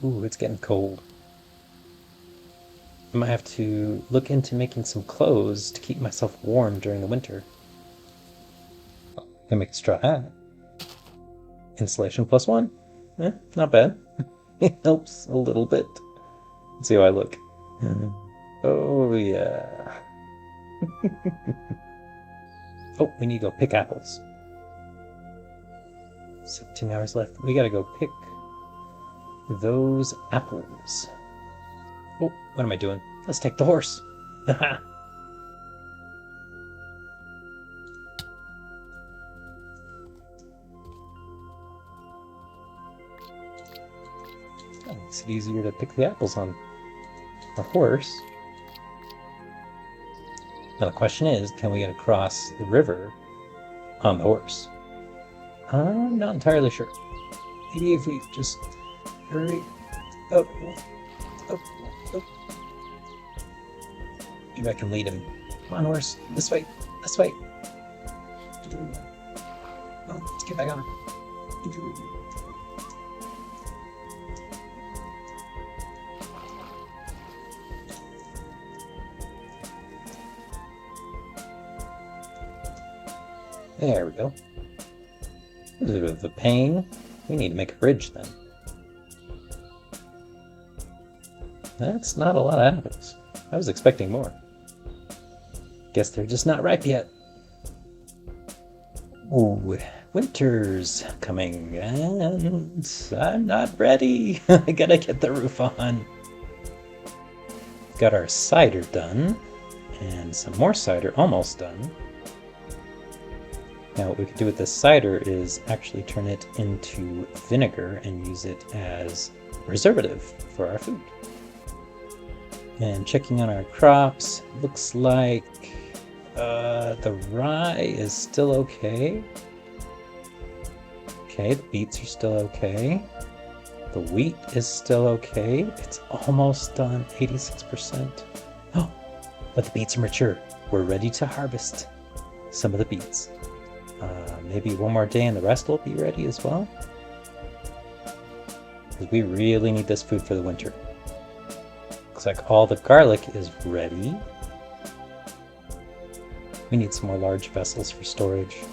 Ooh, it's getting cold. I might have to look into making some clothes to keep myself warm during the winter. I can make a straw hat. Insulation +1. Not bad. It helps a little bit. Let's see how I look. Oh, yeah. Oh, we need to go pick apples. 17 hours left. We gotta go pick those apples. Oh, what am I doing? Let's take the horse. Makes it easier to pick the apples on a horse. Now the question is, can we get across the river on the horse? I'm not entirely sure. Maybe if we just hurry up, up, up. Maybe I can lead him. Come on, horse. This way. This way. Oh, let's get back on. There we go. A bit of a pain. We need to make a bridge then. That's not a lot of apples. I was expecting more. Guess they're just not ripe yet. Ooh, winter's coming and I'm not ready. I gotta get the roof on. Got our cider done and some more cider almost done. Now what we could do with this cider is actually turn it into vinegar and use it as preservative for our food. And checking on our crops, looks like the rye is still okay. Okay, the beets are still okay. The wheat is still okay. It's almost done, 86%. Oh, but the beets are mature. We're ready to harvest some of the beets. Maybe one more day and the rest will be ready as well. Because we really need this food for the winter. Looks like all the garlic is ready. We need some more large vessels for storage.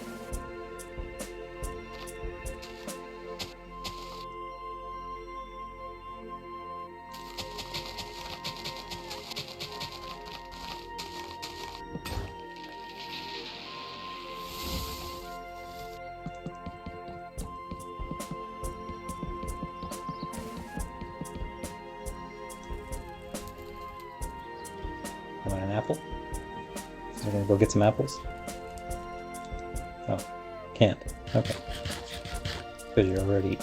Want an apple? So we're gonna go get some apples? Oh, can't. Okay. Because you're already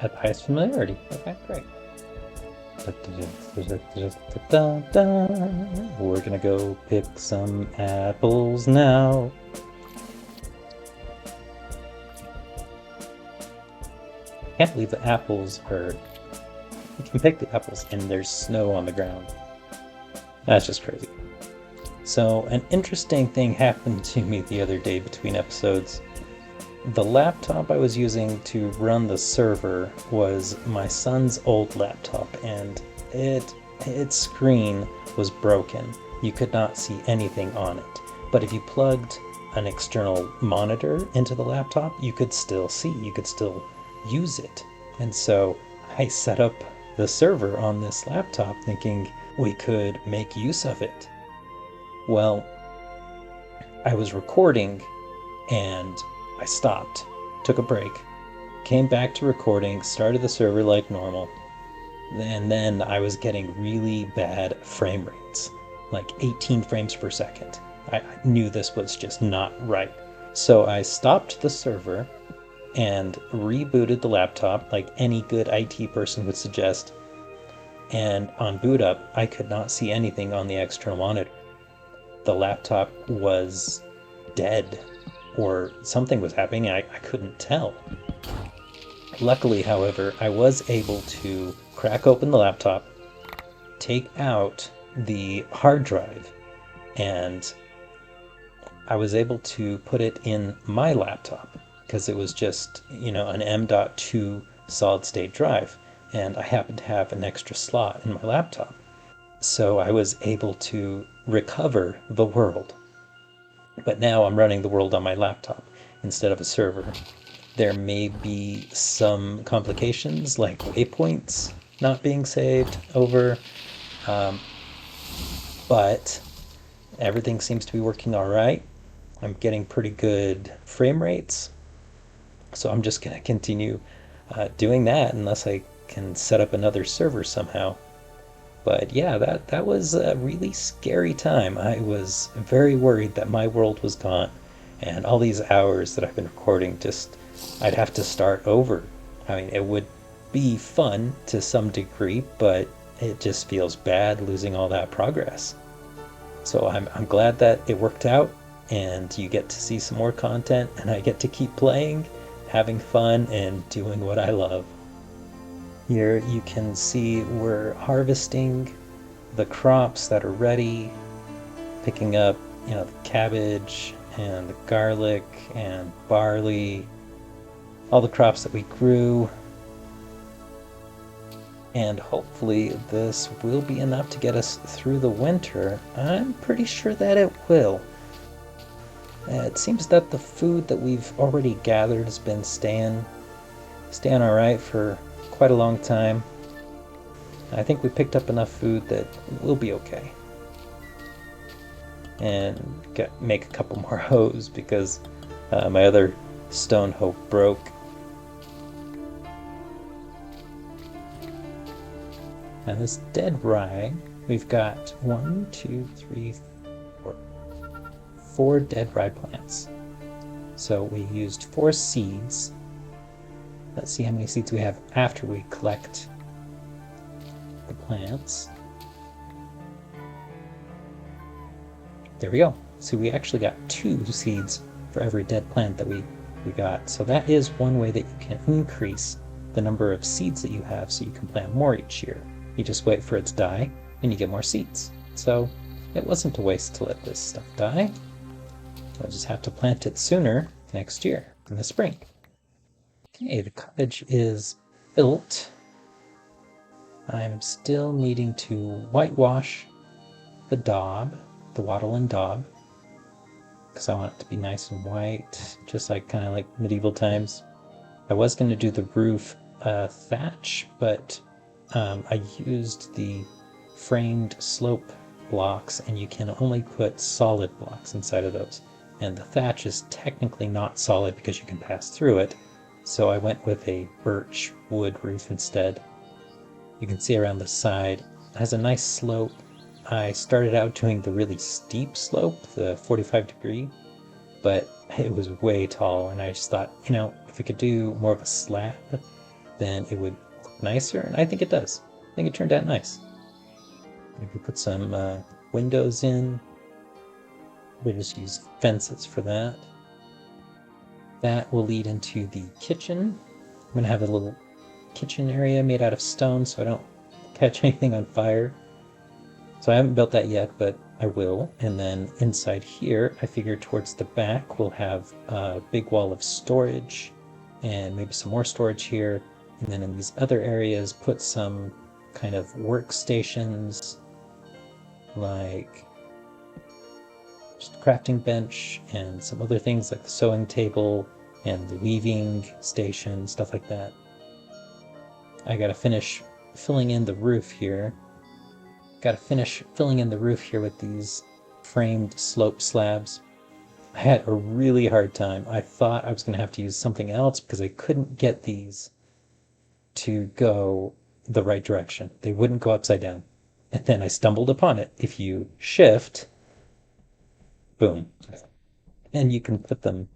at the highest familiarity. Okay, great. We're gonna go pick some apples now. I can't believe the apples are... You can pick the apples and there's snow on the ground. That's just crazy. So an interesting thing happened to me the other day between episodes. The laptop I was using to run the server was my son's old laptop, and its screen was broken. You could not see anything on it. But if you plugged an external monitor into the laptop, you could still see, you could still use it. And so I set up the server on this laptop thinking we could make use of it. Well, I was recording and I stopped, took a break, came back to recording, started the server like normal, and then I was getting really bad frame rates, like 18 frames per second. I knew this was just not right. So I stopped the server and rebooted the laptop like any good IT person would suggest. And on boot up, I could not see anything on the external monitor. The laptop was dead, or something was happening, I couldn't tell. Luckily, however, I was able to crack open the laptop, take out the hard drive, and I was able to put it in my laptop, because it was just, an M.2 solid state drive. and I happened to have an extra slot in my laptop. So I was able to recover the world. But now I'm running the world on my laptop instead of a server. There may be some complications like waypoints not being saved over, but everything seems to be working all right. I'm getting pretty good frame rates, so I'm just going to continue doing that unless I can set up another server somehow. But yeah, that was a really scary time. I was very worried that my world was gone, and all these hours that I've been recording, just I'd have to start over. I mean, it would be fun to some degree, but it just feels bad losing all that progress. So I'm glad that it worked out, and you get to see some more content, and I get to keep playing, having fun, and doing what I love. Here you can see we're harvesting the crops that are ready, picking up, the cabbage and the garlic and barley, all the crops that we grew. And hopefully this will be enough to get us through the winter. I'm pretty sure that it will. It seems that the food that we've already gathered has been staying all right for quite a long time. I think we picked up enough food that we'll be okay. And make a couple more hoes because my other stone hoe broke. And this dead rye, we've got 1, 2, 3, 4 dead rye plants. So we used 4 seeds. Let's see how many seeds we have after we collect the plants. There we go. So we actually got 2 seeds for every dead plant that we got. So that is one way that you can increase the number of seeds that you have so you can plant more each year. You just wait for it to die and you get more seeds. So it wasn't a waste to let this stuff die. I'll just have to plant it sooner next year in the spring. Okay, the cottage is built. I'm still needing to whitewash the daub, the wattle and daub, because I want it to be nice and white, just kind of like medieval times. I was going to do the roof thatch, but I used the framed slope blocks, and you can only put solid blocks inside of those. And the thatch is technically not solid because you can pass through it, so I went with a birch wood roof instead. You can see around the side, it has a nice slope. I started out doing the really steep slope, the 45-degree, but it was way tall, and I just thought, if we could do more of a slab, then it would look nicer, and I think it does. I think it turned out nice. Maybe put some windows in. We just use fences for that. That will lead into the kitchen. I'm going to have a little kitchen area made out of stone so I don't catch anything on fire. So I haven't built that yet, but I will. And then inside here, I figure towards the back, we'll have a big wall of storage and maybe some more storage here. And then in these other areas, put some kind of workstations, like just a crafting bench and some other things like the sewing table and the weaving station, stuff like that. I gotta finish filling in the roof here. With these framed slope slabs. I had a really hard time. I thought I was going to have to use something else because I couldn't get these to go the right direction. They wouldn't go upside down. And then I stumbled upon it. If you shift, boom, and you can put them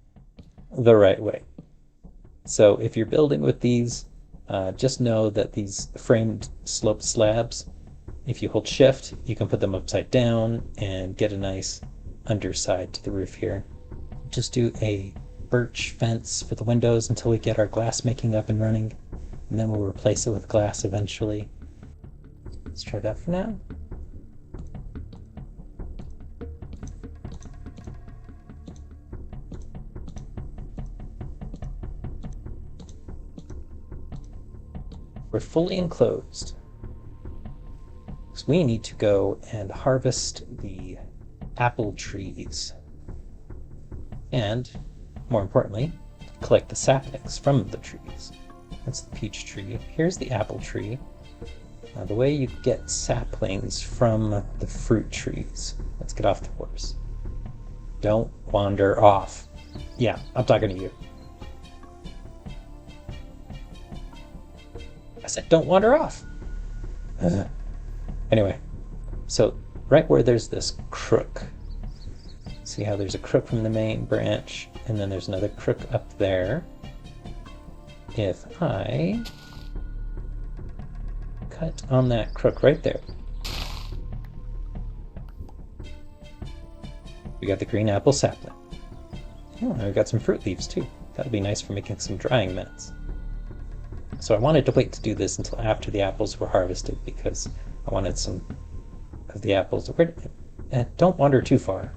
the right way. So if you're building with these, just know that these framed slope slabs, if you hold shift, you can put them upside down and get a nice underside to the roof here. Just do a birch fence for the windows until we get our glass making up and running, and then we'll replace it with glass eventually. Let's try that for now. we're fully enclosed. So we need to go and harvest the apple trees. And, more importantly, collect the saplings from the trees. That's the peach tree. Here's the apple tree. Now, the way you get saplings from the fruit trees. Let's get off the horse. Don't wander off. Yeah, I'm talking to you. I said don't wander off. Anyway, so right where there's this crook. See how there's a crook from the main branch, and then there's another crook up there. If I cut on that crook right there, we got the green apple sapling. Oh, and we got some fruit leaves too. That'll be nice for making some drying mats. So I wanted to wait to do this until after the apples were harvested because I wanted some of the apples. Don't wander too far.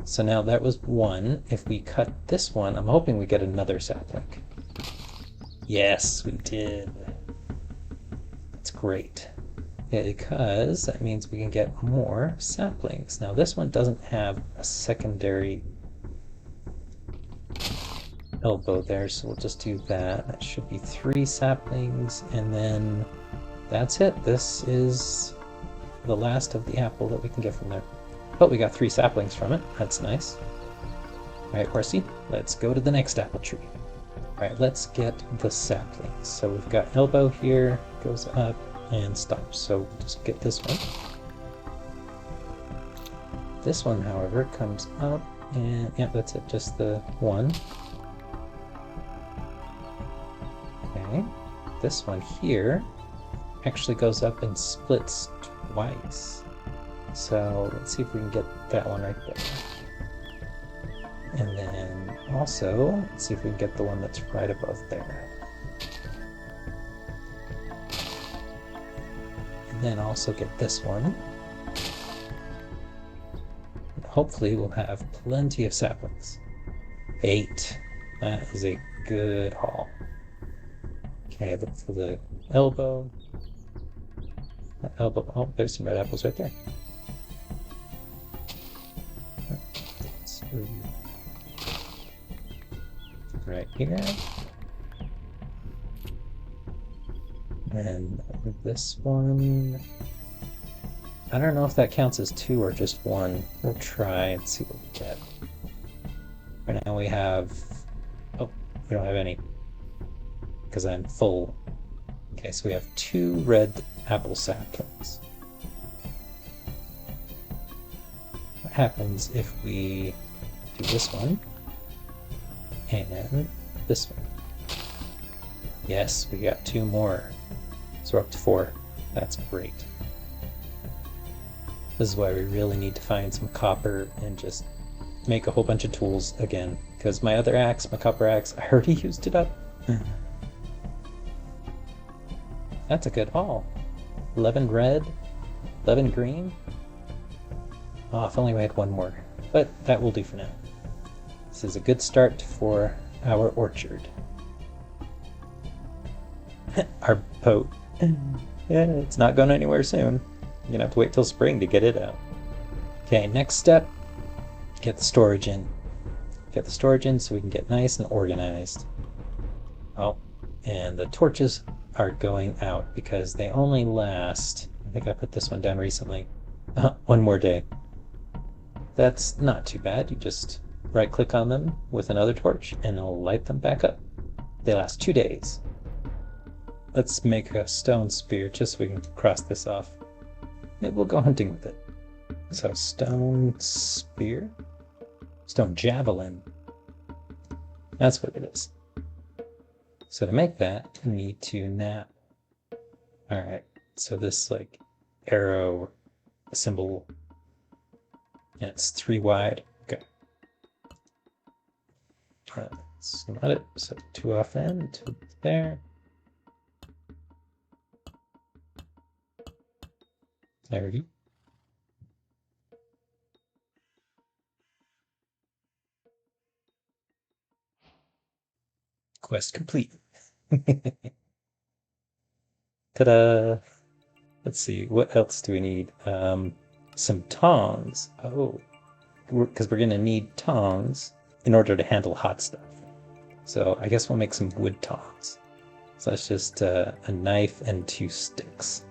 So now that was one. If we cut this one, I'm hoping we get another sapling. Yes, we did. That's great. Because that means we can get more saplings. Now this one doesn't have a secondary elbow there, so we'll just do that. That should be 3 saplings, and then that's it. This is the last of the apple that we can get from there. But we got 3 saplings from it. That's nice. Alright, horsey, let's go to the next apple tree. Alright, let's get the saplings. So we've got elbow here, goes up, and stops. So just get this one. This one, however, comes up, and yeah, that's it, just the one. Okay, this one here actually goes up and splits twice. So let's see if we can get that one right there. And then also, let's see if we can get the one that's right above there. And then also get this one. And hopefully we'll have plenty of saplings. 8. That is a good haul. Okay, look for the elbow. That elbow. Oh, there's some red apples right there. Right here. And this one, I don't know if that counts as 2 or just 1. We'll try and see what we get. Right now we have, oh, we don't have any because I'm full. Okay, so we have 2 red apple saplings. What happens if we do this one and this one? Yes, we got 2 more. So we're up to 4. That's great. This is why we really need to find some copper and just make a whole bunch of tools again. Because my other axe, my copper axe, I already used it up. That's a good haul. 11 red, 11 green. Oh, if only we had 1 more. But that will do for now. This is a good start for our orchard. Our boat. Yeah, it's not going anywhere soon. You're gonna have to wait till spring to get it out. Okay, next step, get the storage in. Get the storage in so we can get nice and organized. Oh, and the torches are going out because they only last, I think I put this one down recently, 1 more day. That's not too bad. You just right click on them with another torch and it'll light them back up. They last 2 days. Let's make a stone spear just so we can cross this off. Maybe we'll go hunting with it. So stone spear? Stone javelin. That's what it is. So to make that, we need to nap. Alright, so this like arrow symbol, and it's 3 wide. Okay. Let's not it. So 2 off end, 2 there. There we go. Quest complete. Ta-da! Let's see, what else do we need? Some tongs. Oh, because we're gonna need tongs in order to handle hot stuff. So I guess we'll make some wood tongs. So that's just a knife and 2 sticks.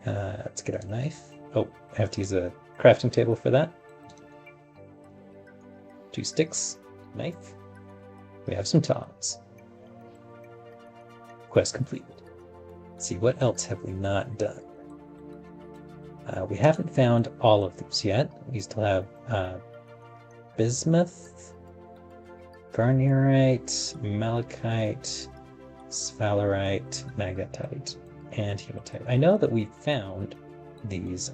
Let's get our knife. Oh, I have to use a crafting table for that. 2 sticks, knife. We have some tongs. Quest completed. Let's see, what else have we not done? We haven't found all of these yet. We still have bismuth, garnierite, malachite, sphalerite, magnetite, and hematite. I know that we found these.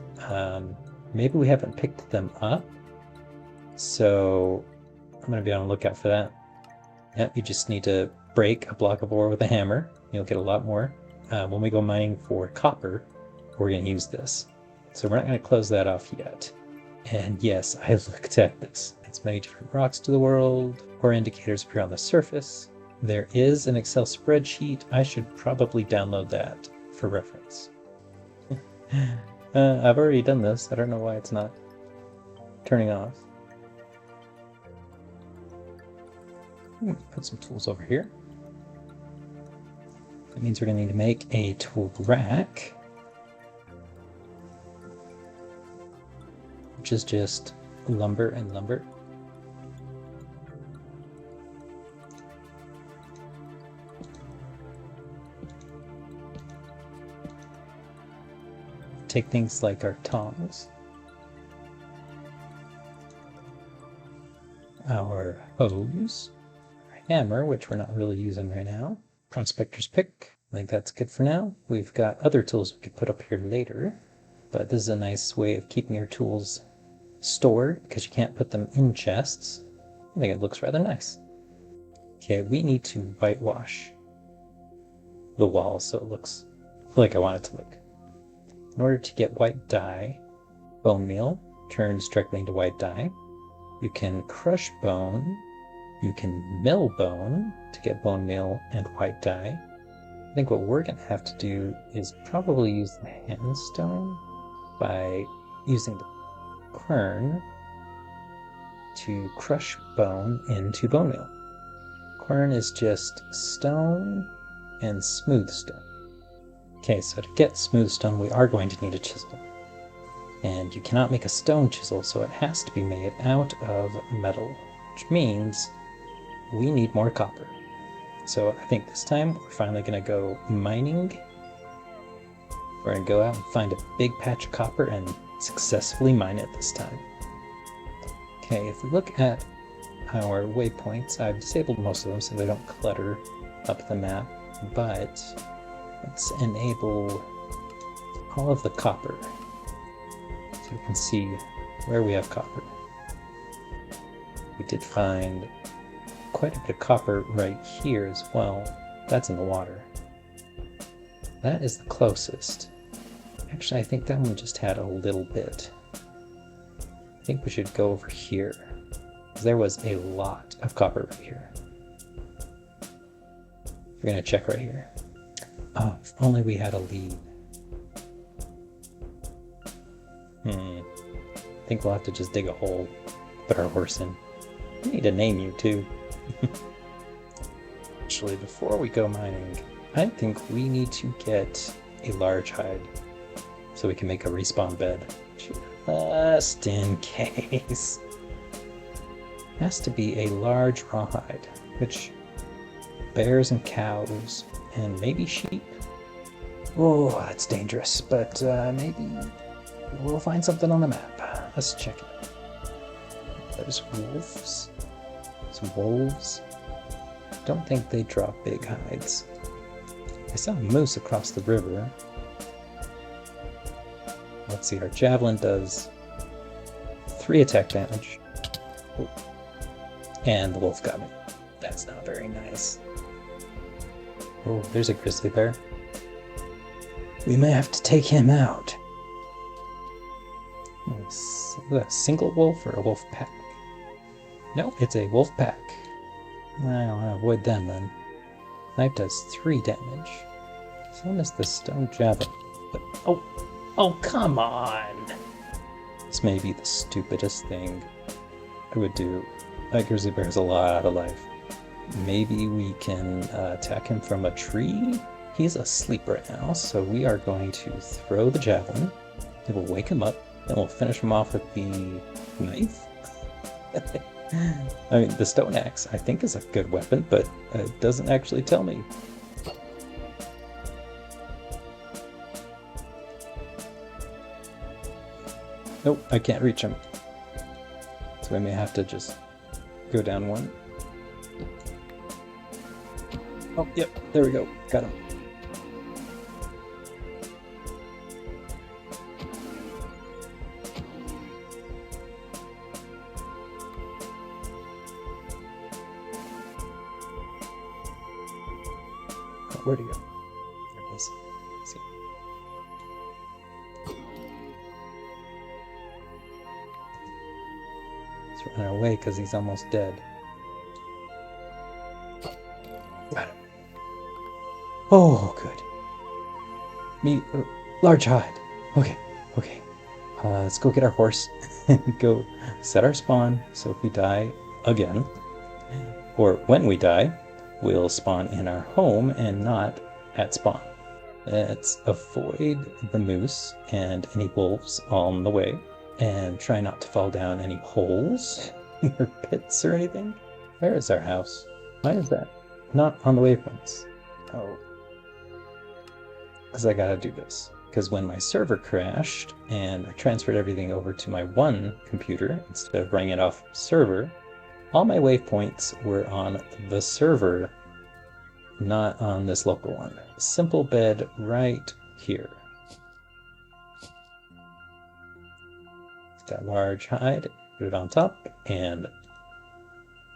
Maybe we haven't picked them up, so I'm going to be on the lookout for that. Yep, you just need to break a block of ore with a hammer. You'll get a lot more. When we go mining for copper, we're going to use this. So we're not going to close that off yet. And yes, I looked at this. It's many different rocks to the world, or indicators appear on the surface. There is an Excel spreadsheet. I should probably download that for reference. I've already done this. I don't know why it's not turning off. Put some tools over here. That means we're going to need to make a tool rack, which is just lumber and lumber. Take things like our tongs, our hose, our hammer, which we're not really using right now, prospector's pick. I think that's good for now. We've got other tools we could put up here later, but this is a nice way of keeping your tools stored because you can't put them in chests. I think it looks rather nice. Okay, we need to whitewash the walls so it looks like I want it to look. In order to get white dye, bone meal turns directly into white dye. You can crush bone, you can mill bone to get bone meal and white dye. I think what we're going to have to do is probably use the handstone by using the quern to crush bone into bone meal. Quern is just stone and smooth stone. Okay, so to get smooth stone, we are going to need a chisel. And you cannot make a stone chisel, so it has to be made out of metal, which means we need more copper. So I think this time we're finally going to go mining. We're going to go out and find a big patch of copper and successfully mine it this time. Okay, if we look at our waypoints, I've disabled most of them so they don't clutter up the map, but let's enable all of the copper so we can see where we have copper. We did find quite a bit of copper right here as well. That's in the water. That is the closest. Actually, I think that one just had a little bit. I think we should go over here. There was a lot of copper right here. We're gonna check right here. Oh, if only we had a lead. I think we'll have to just dig a hole, put our horse in. We need to name you too. Actually, before we go mining, I think we need to get a large hide so we can make a respawn bed. Just in case. Has to be a large rawhide, which bears and cows and maybe sheep. Oh, that's dangerous, but maybe we'll find something on the map. Let's check it. There's wolves. Some wolves. Don't think they drop big hides. I saw a moose across the river. Let's see, our javelin does 3 attack damage. Oh. And the wolf got me. That's not very nice. Oh, there's a grizzly bear. We may have to take him out. Is that a single wolf or a wolf pack? No, it's a wolf pack. I want to avoid them then. Knife does 3 damage. So is the stone javelin. But, oh, come on! This may be the stupidest thing I would do. That grizzly bear has a lot of life. Maybe we can attack him from a tree? He's asleep right now, so we are going to throw the javelin. It will wake him up, then we'll finish him off with the knife. I mean, the stone axe, I think, is a good weapon, but it doesn't actually tell me. Nope, I can't reach him. So I may have to just go down one. Oh, yep, there we go. Got him. Oh, where'd he go? There he is. See. He's running away because he's almost dead. Got him. Oh, good. Large hide. Okay. Let's go get our horse and go set our spawn. So if we die again, or when we die, we'll spawn in our home and not at spawn. Let's avoid the moose and any wolves on the way, and try not to fall down any holes or pits or anything. Where is our house? Why is that not on the waypoints? Oh, because I gotta do this. Because when my server crashed and I transferred everything over to my one computer instead of running it off server, all my waypoints were on the server, not on this local one. Simple bed right here. That large hide, put it on top, and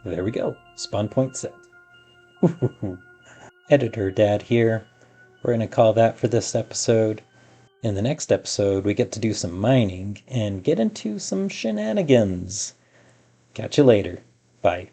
there we go. Spawn point set. Editor Dad here. We're going to call that for this episode. In the next episode, we get to do some mining and get into some shenanigans. Catch you later. Bye.